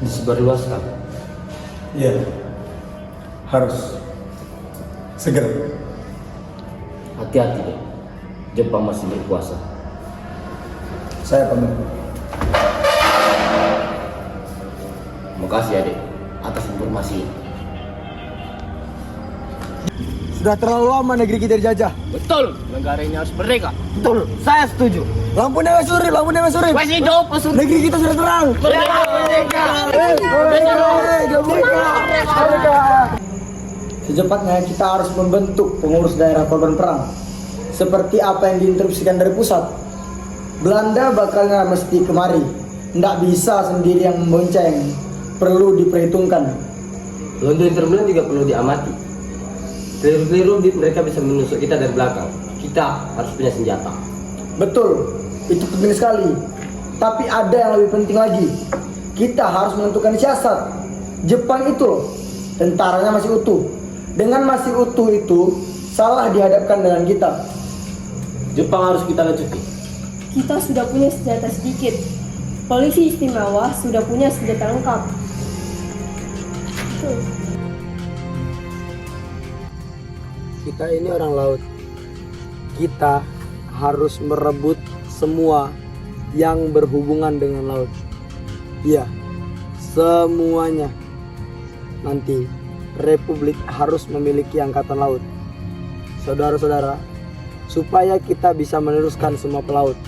disebarluaskan. Iya, harus segera. Hati-hati deh, Jepang masih berkuasa. Saya pamit. Makasih adik atas informasi. Sudah terlalu lama negeri kita dijajah. Betul, negara ini harus merdeka. Betul, saya setuju. Lampu newe suri. Masih hidup, Negeri kita sudah terang. merdeka. Merdeka. Secepatnya kita harus membentuk pengurus daerah korban perang. Seperti apa yang diinstruksikan dari pusat. Belanda bakalnya mesti kemari. Nggak bisa sendiri yang membonceng. Perlu diperhitungkan. Londo interbelan juga perlu diamati. Keliru-keliru mereka bisa menusuk kita dari belakang. Kita harus punya senjata. Betul, itu penting sekali. Tapi ada yang lebih penting lagi. Kita harus menentukan siasat. Jepang itu loh, tentaranya masih utuh. Dengan masih utuh itu, salah dihadapkan dengan kita. Jepang harus kita lecuti. Kita sudah punya senjata sedikit. Polisi istimewa sudah punya senjata lengkap. Kita ini orang laut. Kita harus merebut semua yang berhubungan dengan laut. Iya, semuanya. Nanti Republik harus memiliki angkatan laut. Saudara-saudara, supaya kita bisa meneruskan semua pelaut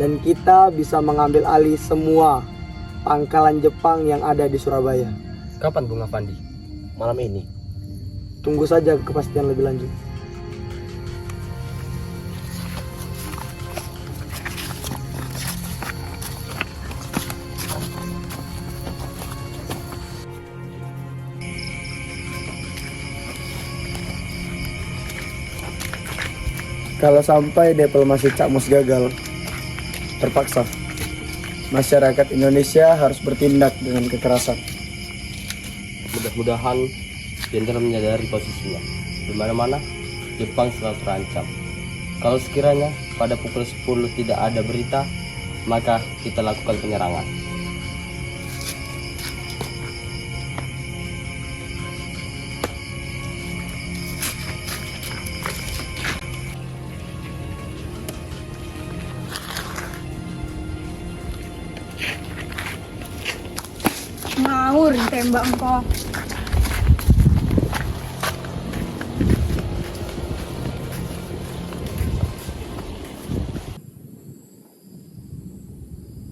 dan kita bisa mengambil alih semua pangkalan Jepang yang ada di Surabaya. Kapan Bung Afandi? Malam ini. Tunggu saja kepastian lebih lanjut. Kalau sampai diplomasi Cak Mus gagal, terpaksa masyarakat Indonesia harus bertindak dengan kekerasan. Mudah-mudahan jenderal menyadari posisinya. Di mana-mana Jepang selalu terancam. Kalau sekiranya pada pukul 10 tidak ada berita, maka kita lakukan penyerangan. Ngawur tembak engkau.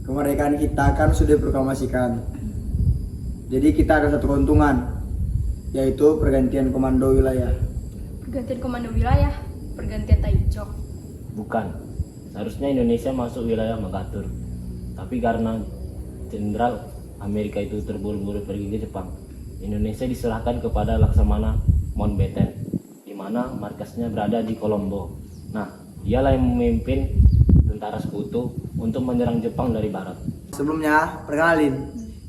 Kemerdekaan kita kan sudah diproklamasikan. Jadi kita ada satu keuntungan, yaitu pergantian komando wilayah. Pergantian komando wilayah, pergantian Taichung. Bukan. Seharusnya Indonesia masuk wilayah Makassar. Tapi karena jenderal Amerika itu terburu-buru pergi ke Jepang, Indonesia diserahkan kepada Laksamana Mountbatten, di mana markasnya berada di Kolombo. Nah, dialah yang memimpin tentara sekutu untuk menyerang Jepang dari barat. Sebelumnya, perkenalin,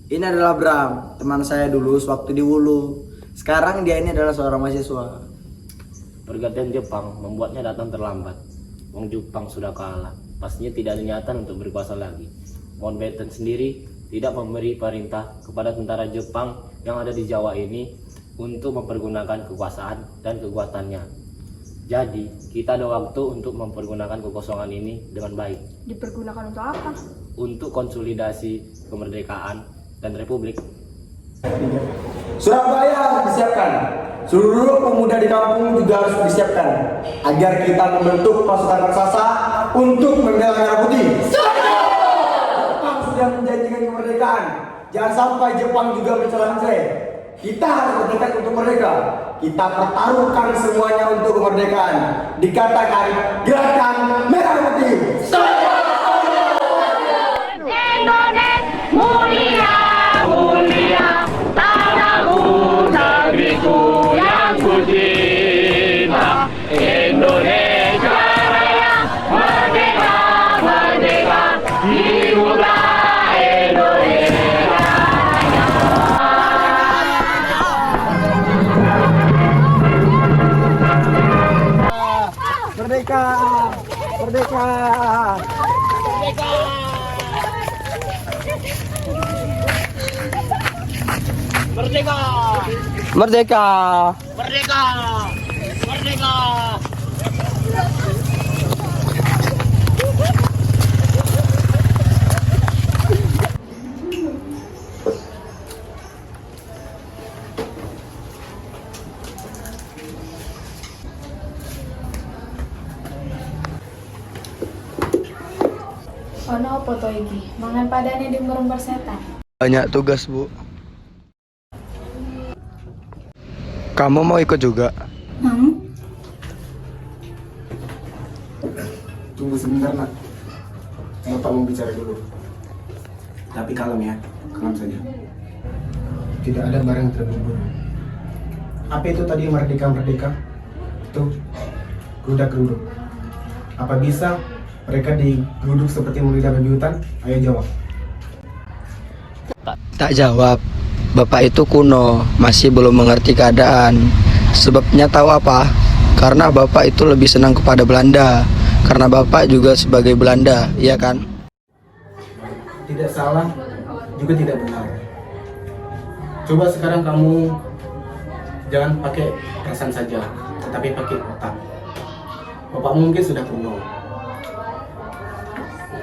ini adalah Bram, teman saya dulu sewaktu di Wulu. Sekarang dia ini adalah seorang mahasiswa. Pergantian Jepang membuatnya datang terlambat. Wong Jepang sudah kalah, pastinya tidak ada niatan untuk berkuasa lagi. Mountbatten sendiri tidak memberi perintah kepada tentara Jepang yang ada di Jawa ini untuk mempergunakan kekuasaan dan kekuatannya. Jadi, kita ada waktu untuk mempergunakan kekosongan ini dengan baik. Dipergunakan untuk apa? Untuk konsolidasi kemerdekaan dan republik. Surabaya harus disiapkan. Seluruh pemuda di kampung juga harus disiapkan agar kita membentuk pasukan raksasa untuk membela merah putih. Jepang sudah menjanjikan kemerdekaan. Jangan sampai Jepang juga mencela-mencela. Kita harus bertekad untuk merdeka. Kita pertaruhkan semuanya untuk kemerdekaan. Dikatakan gerakan merah putih. Indonesia mulia, mulia, tanahku, negeriku yang kucinta. Indonesia Raya, merdeka, merdeka, hiduplah Indonesia Raya. Merdeka, merdeka. Merdeka! Merdeka! Merdeka! Merdeka! Ono apa to iki? Mangan padane di merumbar setan. Banyak tugas, Bu. Kamu mau ikut juga? Tunggu sebentar, Nak. Bapak mau bicara dulu. Tapi kalem ya, kalem saja. Tidak ada barang terkubur. Apa itu tadi merdeka-merdeka? Tuh, gerudak-geruduk. Apa bisa mereka digeruduk seperti melidah babi hutan? Ayo jawab. Tak jawab. Bapak itu kuno, masih belum mengerti keadaan. Sebabnya tahu apa? Karena Bapak itu lebih senang kepada Belanda. Karena Bapak juga sebagai Belanda, iya kan? Tidak salah, juga tidak benar. Coba sekarang kamu jangan pakai perasaan saja, tetapi pakai otak. Bapak mungkin sudah kuno.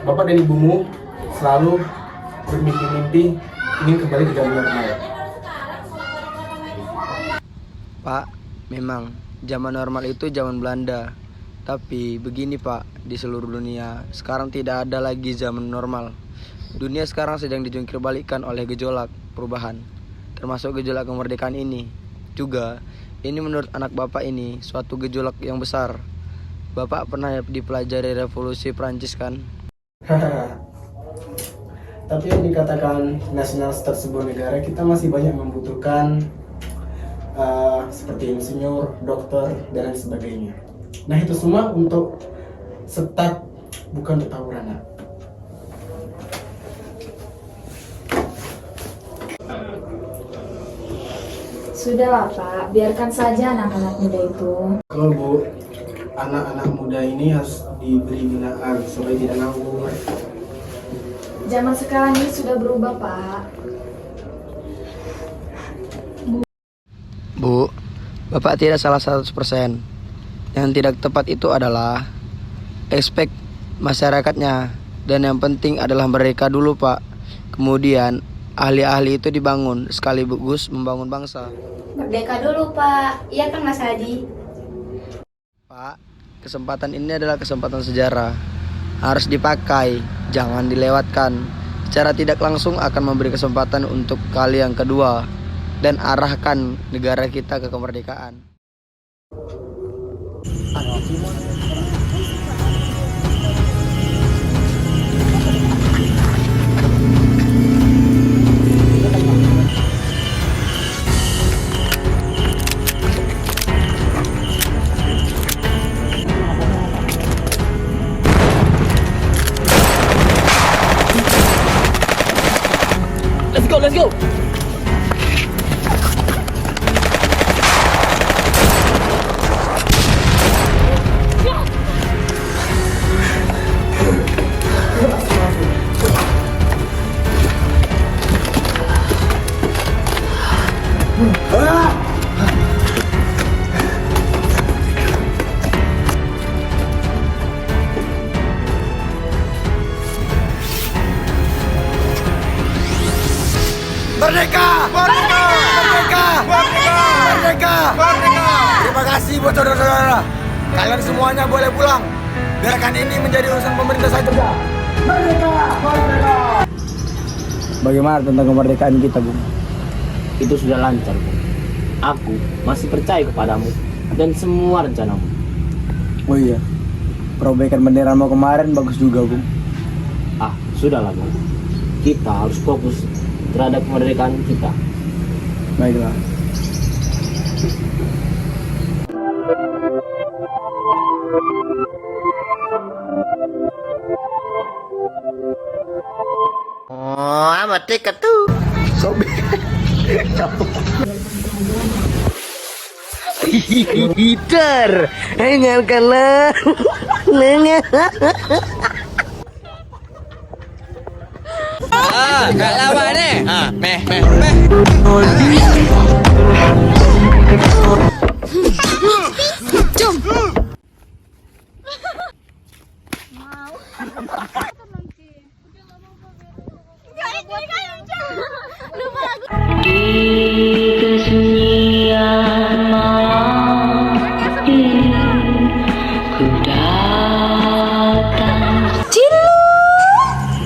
Bapak dan ibumu selalu bermimpi-mimpi ingin kembali ke zaman normal. Pak, memang zaman normal itu zaman Belanda. Tapi begini Pak, di seluruh dunia sekarang tidak ada lagi zaman normal. Dunia sekarang sedang dijungkir balikkan oleh gejolak perubahan, termasuk gejolak kemerdekaan ini. Juga, ini menurut anak Bapak ini suatu gejolak yang besar. Bapak pernah dipelajari revolusi Prancis kan? Tapi yang dikatakan nasionalitas sebuah negara, kita masih banyak membutuhkan seperti insinyur, dokter, dan lain sebagainya. Nah itu semua untuk setat, bukan untuk tawuran. Sudahlah Pak, biarkan saja anak-anak muda itu. Kalau Bu, anak-anak muda ini harus diberi binaan supaya tidak nganggur. Zaman sekarang ini sudah berubah Pak. Bu, Bapak tidak salah 100%. Yang tidak tepat itu adalah expect masyarakatnya. Dan yang penting adalah mereka dulu Pak. Kemudian ahli-ahli itu dibangun sekaligus membangun bangsa. Merdeka dulu Pak, iya kan Mas Hadi? Pak, kesempatan ini adalah kesempatan sejarah. Harus dipakai, jangan dilewatkan. Secara tidak langsung akan memberi kesempatan untuk kali yang kedua. Dan arahkan negara kita ke kemerdekaan. Let's go, let's go! Merdeka! Merdeka! Merdeka! Merdeka! Merdeka! Merdeka! Terima kasih buat saudara-saudara. Kalian semuanya boleh pulang. Biarkan ini menjadi urusan pemerintah saja. Merdeka! Merdeka! Bagaimana tentang kemerdekaan kita, Bung? Itu sudah lancar, Bung. Aku masih percaya kepadamu dan semua rencanamu. Oh iya, perbaikan bendera mau kemarin bagus juga, Bung. Ah, sudahlah, Bung. Kita harus fokus terhadap kemerdekaan kita. Baiklah. Oh, amat dekat tuh. Sobi. Hider, dengarkanlah. Kat lawak ni.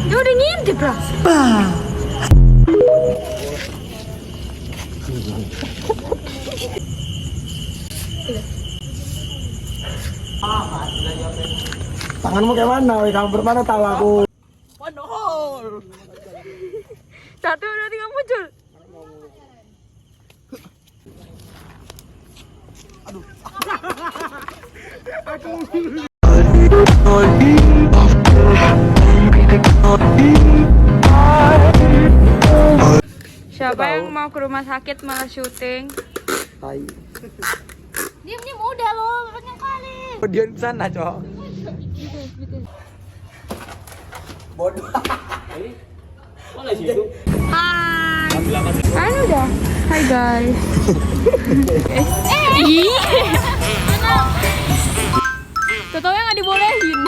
Dia udah ngintip lah. Tanganmu kayak mana? Weh, kamu bermana tahu aku? Satu, dua, tiga, muncul. Siapa yang mau ke rumah sakit malah syuting? Tai. Diam-diam udah loh, banyak kali. Dia di sana, Cok. Bodoh. Mana sih itu? Hai. Kan udah. Hai guys. Toto yang nggak dibolehin.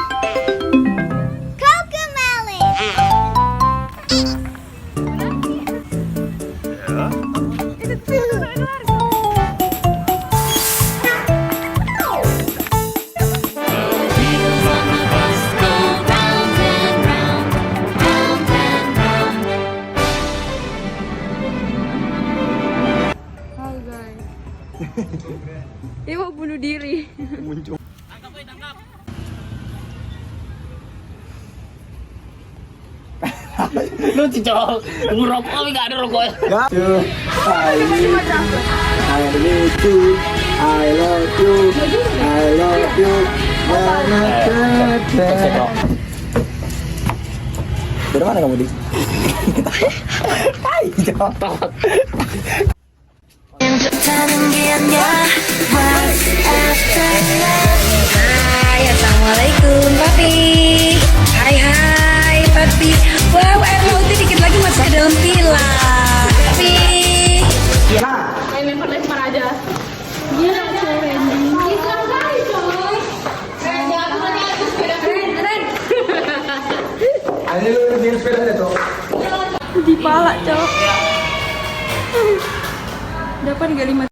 Hai guys. Dia mau bunuh diri. Lu cicol, ngerokok tapi gak ada rokoknya. Ya. I need you. I love you. I love you. Dari mana kamu, Di? Hai, Cok. Hai, assalamualaikum papi. Hai papi. Wow, mau itu dikit lagi masuk ke dalam villa. Papi. Ini lu bikin sepeda deh, Cok. Di pala, Cok. Dapat gak 5